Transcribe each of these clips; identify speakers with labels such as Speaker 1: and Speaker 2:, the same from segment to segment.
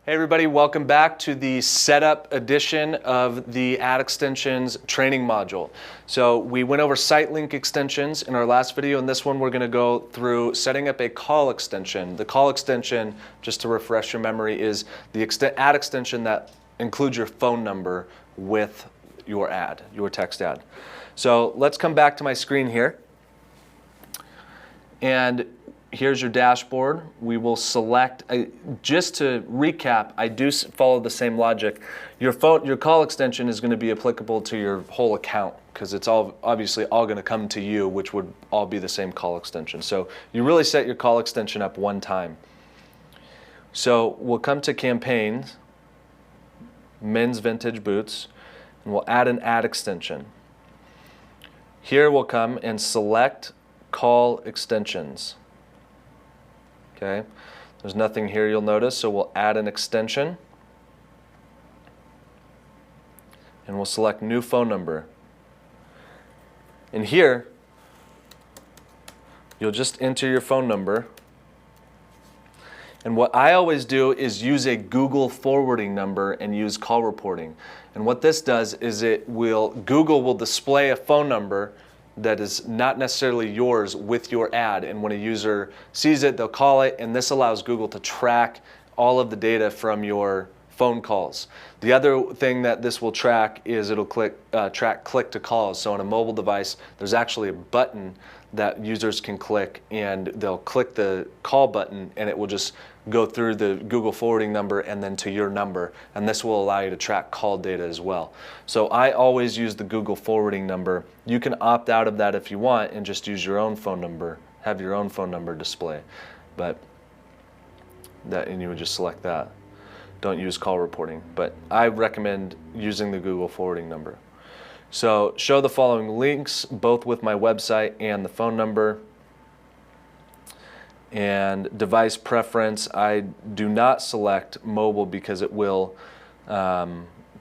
Speaker 1: Hey everybody, welcome back to the setup edition of the Ad Extensions training module. So we went over site link extensions in our last video. In this one we're going to go through setting up a call extension. The call extension, just to refresh your memory, is the ad extension that includes your phone number with your ad, your text ad. So let's come back to my screen here. And here's your dashboard. We will select, just to recap, I do follow the same logic. Your call extension is going to be applicable to your whole account because it's obviously all going to come to you, which would all be the same call extension. So you really set your call extension up one time. So we'll come to campaigns, men's vintage boots, and we'll add an ad extension. Here we'll come and select call extensions. Okay, there's nothing here you'll notice, so we'll add an extension and we'll select new phone number. And here you'll just enter your phone number, and what I always do is use a Google forwarding number and use call reporting. And what this does is Google will display a phone number that is not necessarily yours with your ad, and when a user sees it, they'll call it, and this allows Google to track all of the data from your phone calls. The other thing that this will track is it'll track click to calls. So on a mobile device, there's actually a button that users can click, and they'll click the call button and it will just go through the Google forwarding number and then to your number, and this will allow you to track call data as well. So I always use the Google forwarding number. You can opt out of that if you want and just use your own phone number, have your own phone number display, and you would just select that. Don't use call reporting, but I recommend using the Google forwarding number. So show the following links, both with my website and the phone number. And device preference, I do not select mobile because it will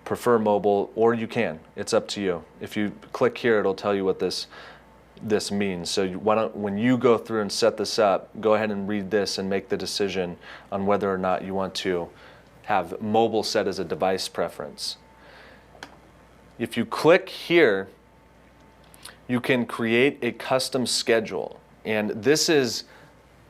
Speaker 1: prefer mobile, or you can. It's up to you. If you click here, it'll tell you what this means. So when you go through and set this up, go ahead and read this and make the decision on whether or not you want to have mobile set as a device preference. If you click here, you can create a custom schedule. And this is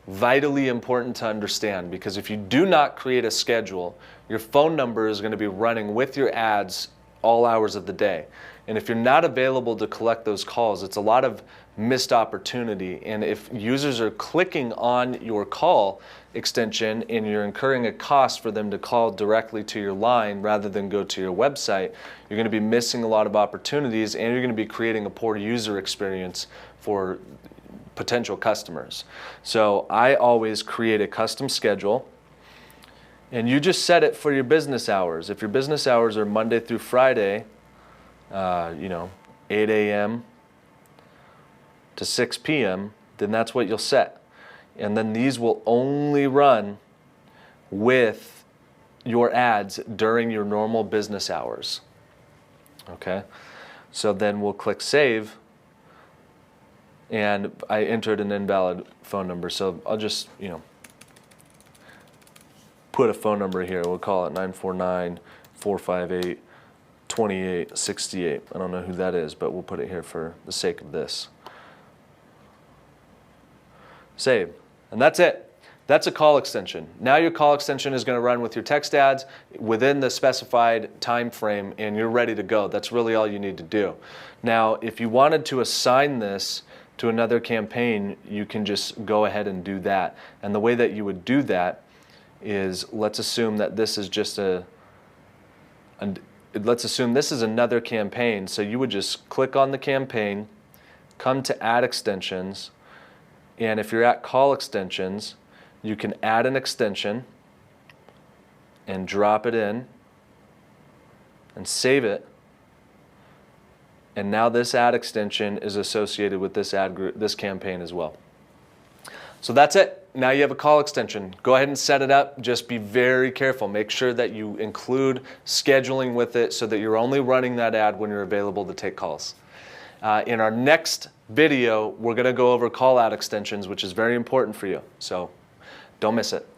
Speaker 1: vitally important to understand, because if you do not create a schedule, your phone number is going to be running with your ads all hours of the day. And if you're not available to collect those calls, it's a lot of missed opportunity. And if users are clicking on your call extension and you're incurring a cost for them to call directly to your line rather than go to your website, you're going to be missing a lot of opportunities, and you're going to be creating a poor user experience for potential customers. So I always create a custom schedule, and you just set it for your business hours. If your business hours are Monday through Friday, 8 a.m. to 6 p.m., then that's what you'll set. And then these will only run with your ads during your normal business hours. Okay? So then we'll click save, and I entered an invalid phone number. So I'll just, put a phone number here. We'll call it 949-458-2868. I don't know who that is, but we'll put it here for the sake of this. Save. And that's it. That's a call extension. Now your call extension is going to run with your text ads within the specified time frame, and you're ready to go. That's really all you need to do. Now, if you wanted to assign this to another campaign, you can just go ahead and do that. And the way that you would do that is, let's assume that this is just let's assume this is another campaign. So you would just click on the campaign, come to Ad Extensions, and if you're at Call Extensions, you can add an extension and drop it in and save it. And now this ad extension is associated with this ad group, this campaign as well. So that's it. Now you have a call extension. Go ahead and set it up. Just be very careful. Make sure that you include scheduling with it so that you're only running that ad when you're available to take calls. In our next video, we're going to go over call ad extensions, which is very important for you. So don't miss it.